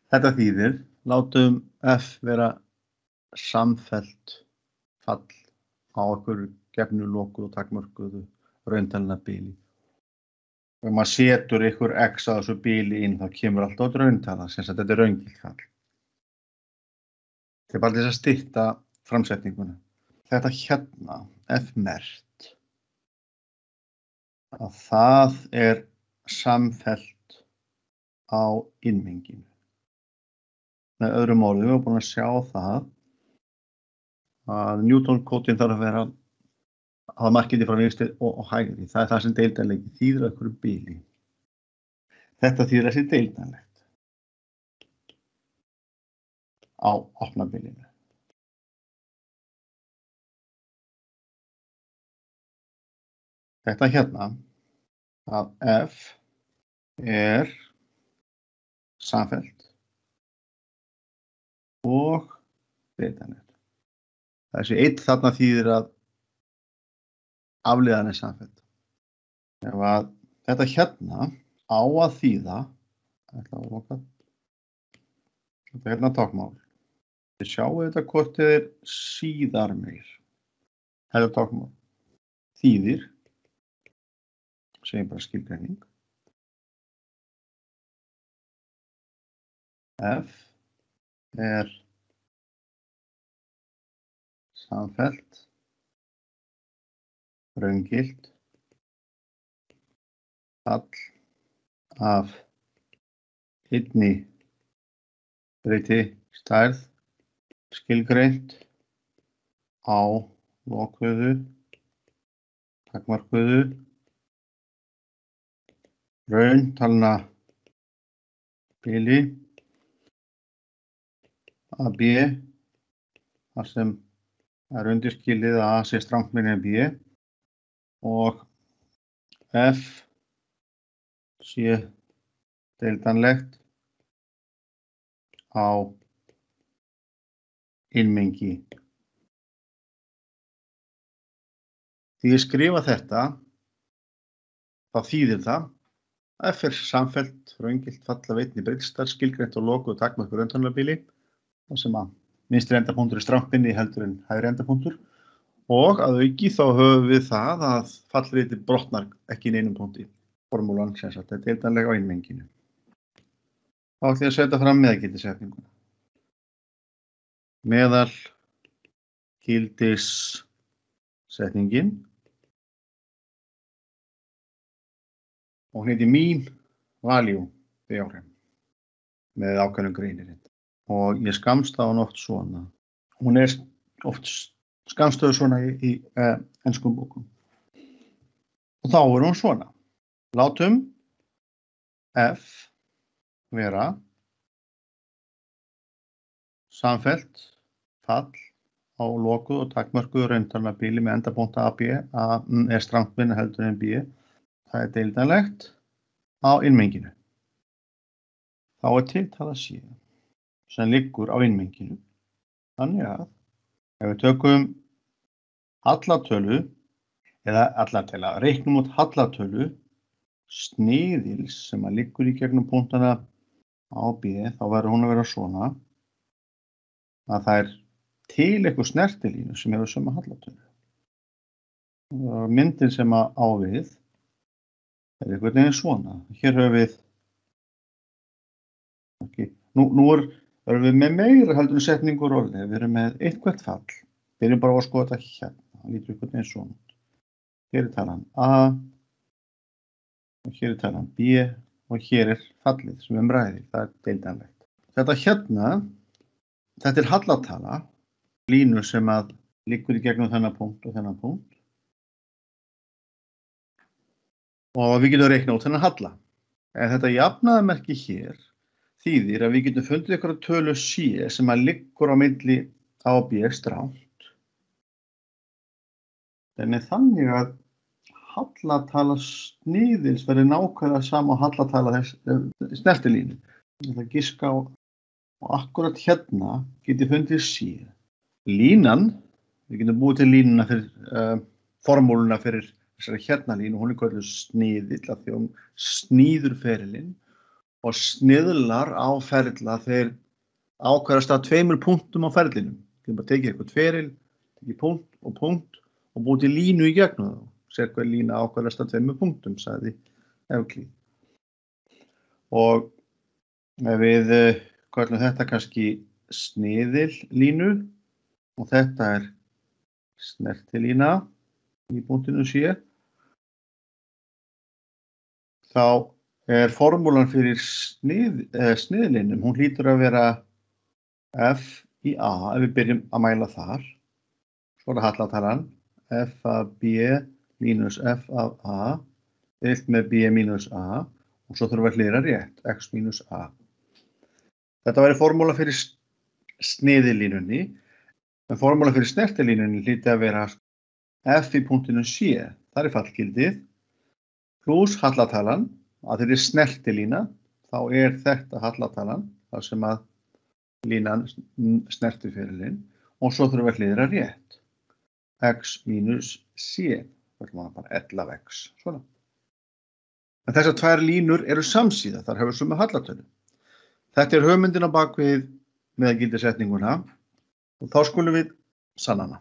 Þetta þýðir, látum F vera samfellt fall á okkur gefnu lokuð og takmörkuðu rauntalna bili. Ef maður setur ykkur x á þessu bili inn, þá kemur alltaf rauntala, sem sagt þetta raungilt fall. Þetta bara þess að stytta framsetninguna. Þetta hérna, F merkt, að það samfellt á innmenginu. Með öðrum orðum, við erum búin að sjá það að Newton-kódinn þarf að vera að markiti frá vinstri og hægri. Það það sem deildanleiki þýðir að einhverju bili. Þetta þýðir þessi deildanlegt á opna bilinu. Þetta hérna að F samfellt og deildanlegt. Þessi einn þarna þýðir að afleiðan samfellt. Ef að þetta hérna á að þýða, þetta hérna táknmál. Þið sjáu þetta hvort þið síðar meir. Þetta táknmál þýðir, segjum bara skilgreining. F samfellt, raungilt, fall af einni breyti stærð, skilgreint á lokuðu, takmörkuðu, rauntalna bili AB, þar sem undirskilið að A sé strangt meira en B og F sé deildanlegt á innmengi. Því ég skrifa þetta, þá þýðir það F samfellt, raungilt fall af einni breytistærð, skilgreint og lokuð takmörkuðu rauntalnabili, þar sem að vinstri endapunktur strangt minni heldur en hægri endapunktur og að auki þá höfum við það að fallriti brotnar ekki í neinum punkti. Formúlan sem sagt er deildanleg á innmenginu. Þá ætlum ég að setja fram meðgildissetninguna. Meðalgildissetningin og hún heitir mean value theorem með ákveðnum greinir. Og ég skammsta hún oft svona. Hún oft skammstöðu svona í enskum bókum. Og þá hún svona. Látum F vera samfellt fall á lokuð og takmörkuðu rauntalnabili með endapunkti AB, A strangt minna heldur en B. Það deildanlegt á innmenginu. Þá tiltalað sé sem liggur á innmenginu. Þannig að ef við tökum hallatölu eða allatela, reiknum út hallatölu sniðils sem að liggur í gegnum punktana A og B, þá verður hún að vera svona að það til eitthvað snertilínu sem hefur sömu hallatölu. Og myndin sem að á við einhvern veginn svona. Hér höfum við nú erum við með meira heldur en setningur orðið. Við erum með eitthvað fall. Við erum bara að skoða þetta hérna. Það lítur einhvern veginn svona. Hér talan A og hér talan B og hér fallið sem ræðir. Það deildanlegt. Þetta hérna, þetta hallatala, línu sem að liggur í gegnum þennan punkt og þennan punkt. Og við getum reiknað út þennan halla. En þetta jafnaðarmerki hér þýðir að við getum fundið einhverja tölu C sem að liggur á milli A og B strangt. Þannig að hallatala sniðils verður nákvæmlega sama á hallatala snertilínu. Það giska á og akkurat hérna getum fundið C. Línan, við getum búið til línuna fyrir formúluna fyrir þessari hérna línu, hún kölluð sniðill af því hún snýður ferilinn og sniðlar á ferla þeir ákveðast að 2 punktum á ferlinum. Þeir bara tekið eitthvað feril, tekið punkt og búið til línu í gegnum það. Sér hver lína ákveðast að 2 punktum, sagði Evklíð. Og ef við kallum þetta kannski sniðillínu og þetta snertilína í punktinu C, þá formúlan fyrir sniðlínum, hún hlýtur að vera f í a, ef við byrjum að mæla þar. Svo hallatalan, f af b mínus f af a, deilt með b mínus a, og svo þurfum við að hlýra rétt, x mínus a. Þetta væri formúla fyrir sniðilínunni, en formúla fyrir snertilínunni hlýtur að vera f í punktinu C, það fallgildið, pluss hallatalan, að þeirri snertilína, þá þetta hallatalan, þar sem að línan snertir ferilinn, og svo þurfum við að hlýra rétt. X mínus C, það bara 11x, svona. En þessar 2 línur eru samsíða, þar hefur sömu hallatölu. Þetta hugmyndin á bakvið meðalgildisetninguna, og þá skulum við sanna hana.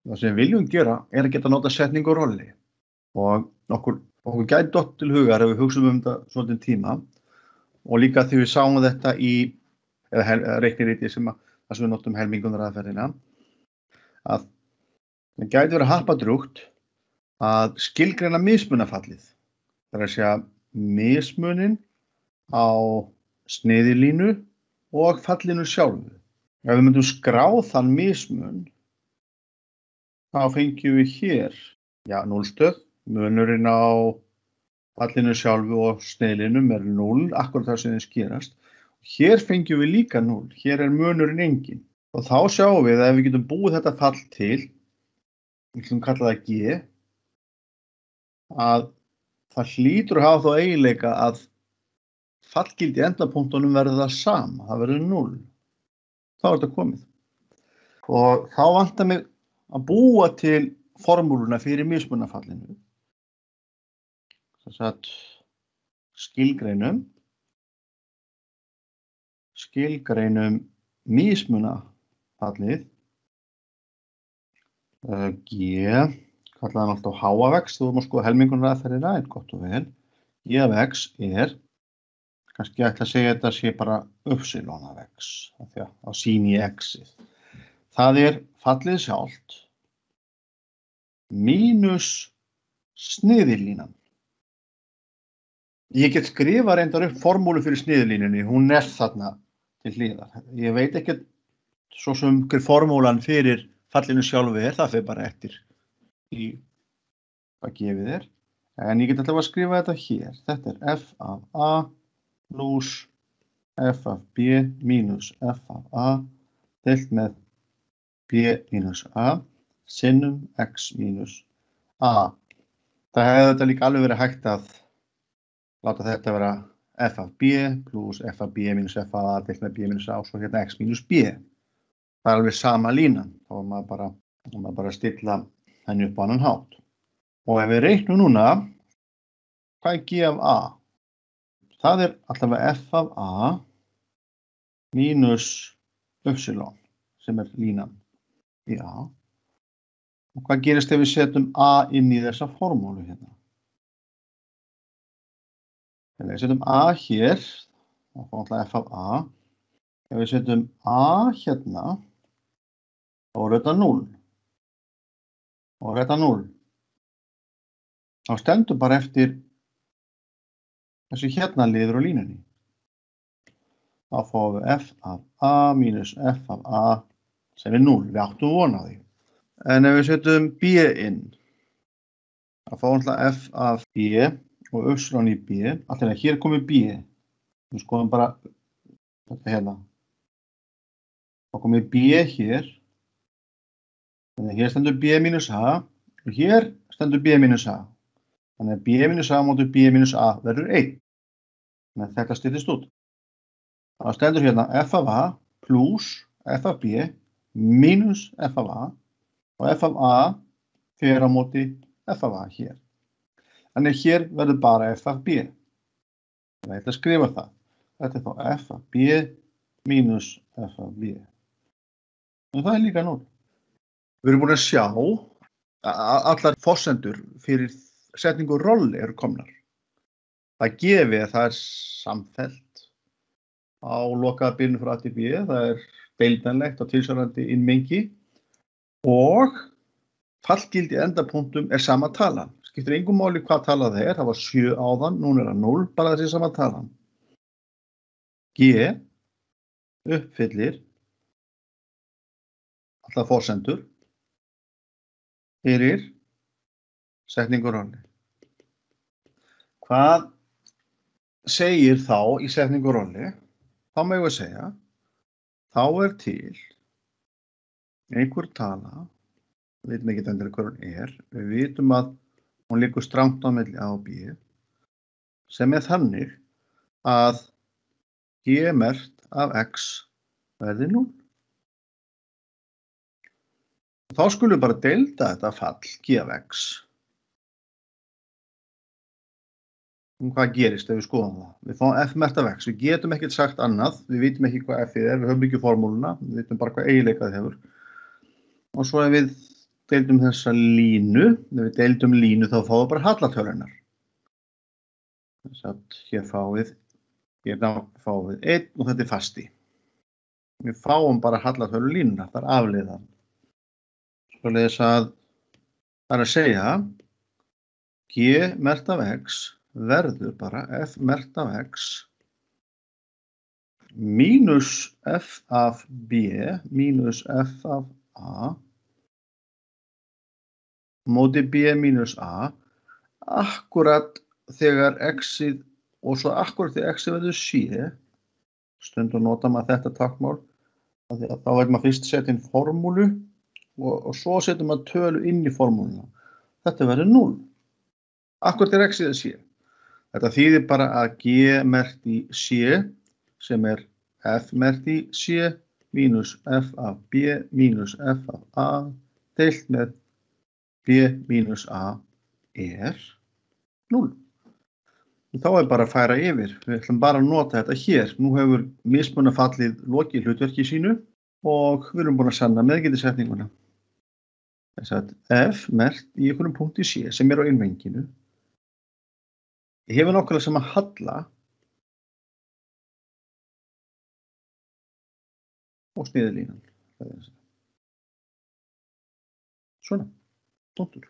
Það sem við viljum gera að geta nota setningu og rolli. Og okkur gæti dott til hugar ef við hugsum þetta svolítið tíma og líka því við sáum þetta í reikniriti sem við notum helmingunaraðferðina að það gæti verið happadrjúgt að skilgreina mismunafallið. Það er að segja mismunin á sniðilínu og fallinu sjálfu. Ef við myndum skrá þann mismun þá fengjum við hér 0 stöð. Munurinn á fallinu sjálfu og sniðlinum 0, akkurat það sem þeir skerast. Hér fengjum við líka 0, hér munurinn engin. Og þá sjáum við að ef við getum búið þetta fall til, við getum kallað það G, að það hlýtur að hafa þá eiginleika að fallgildi endapunktunum verður það sama, það verður 0. Þá þetta komið. Og þá vantar mig að búa til formúluna fyrir mismunafallinu. Þess að skilgreinum mismunafallið G, kallaði hann alltaf H af x, þú erum að skoða helmingunaraðferðina, gott og vel. G af x kannski ætla að segja þetta sé bara upsilon af x, því að sín í x-ið. Það fallið sjálft mínus sniðilínan. Ég get skrifa reyndar upp formúlu fyrir sniðilínunni, hún þarna til hliðar. Ég veit ekki svo sem hver formúlan fyrir fallinu sjálfu það fyrir bara eftir í hvað gefið en ég get alltaf að skrifa þetta hér. Þetta f af a pluss f af b mínus f af a deilt með b mínus a sinnum x mínus a. Það hefði þetta líka alveg verið hægt að láta þetta vera f af b pluss f af b mínus f af a deilt með b mínus a og svo hérna x mínus b. Það alveg sama línan, þá maður bara stilla henni upp á annan hátt. Og ef við reiknum núna, hvað g af a? Það allavega f af a mínus upsilon, sem línan í a. Og hvað gerist ef við setjum a inn í þessa formúlu hérna? Ef við setjum a hér, þá fáum við f af a. Ef við setjum a hérna, þá þetta 0. Og þetta 0. Þá stendur bara eftir þessi hérna liður á línunni. Þá fáum við f af a mínus f af a sem 0. Við áttum von á því. En ef við setjum b inn, þá fáum við f af b og upsilon í b. Alltaf hér komið b. Við skoðum bara þetta hérna. Þá komið b hér. Þannig að hér stendur b mínus a og hér stendur b mínus a. Þannig að b mínus a móti b mínus a verður 1. Þannig að þetta styttist út. Það stendur hérna f af a pluss f af b mínus f af a og f af a fer á móti f af a hér. Þannig að hér verður bara f af b. Ég ætla að skrifa það. Þetta þá f af b mínus f af b. En það líka 0. Við erum búin að sjá að allar forsendur fyrir setningu rolli eru komnar. Það gefi að það samfellt á lokaða bilinu frá A til B, það deildanlegt og tilsvarandi innmengi og fallgildi endapunktum sama talan. Skiptir engum máli hvað talað það var 7 áðan, núna það 0, bara þessi sama talan. G uppfyllir allar forsendur fyrir setningu rolli. Hvað segir þá í setningu rolli? Þá megum við segja, þá til einhver tala, við vitum ekki endilega hver hún við vitum að hún liggur strangt á milli A og B, sem þannig að G merkt af X verði 0. Þá skulum við bara deilda þetta fall G af X. Hvað gerist ef við skoðum það? Við fáum F merkt af X. Við getum ekkert sagt annað. Við vitum ekki hvað F við höfum ekki formúluna. Við vitum bara hvað eiginleika það hefur. Og svo ef við deildum þessa línu, ef við deildum línu þá fáum við bara hallatölunar. Þess að hér fáum við 1 og þetta fasti. Við fáum bara hallatölu línuna, það afleiðan. Svoleiðis að það að segja G merkt af X verður bara F merkt af X mínus F af B mínus F af A móti B mínus A akkurat þegar X-ið og svo akkurat þegar X-ið verður C stundum nota maður þetta táknmál þá maður fyrst setja inn formúlu og svo setja maður tölu inn í formúluna. Þetta verður 0. Akkurat þegar X-ið C. Þetta þýðir bara að G merkt í C sem F merkt í C mínus F af B mínus F af A deilt með B mínus A 0. Og þá bara að færa yfir. Við ætlum bara að nota þetta hér. Nú hefur mismunafallið lokið hlutverki sínu og við erum búin að sanna meðgildisetninguna. Þess að F merkt í einhverjum punkti C sem á innmenginu hefur nákvæmlega sem að halla og sniðlínan. Svona, punktur.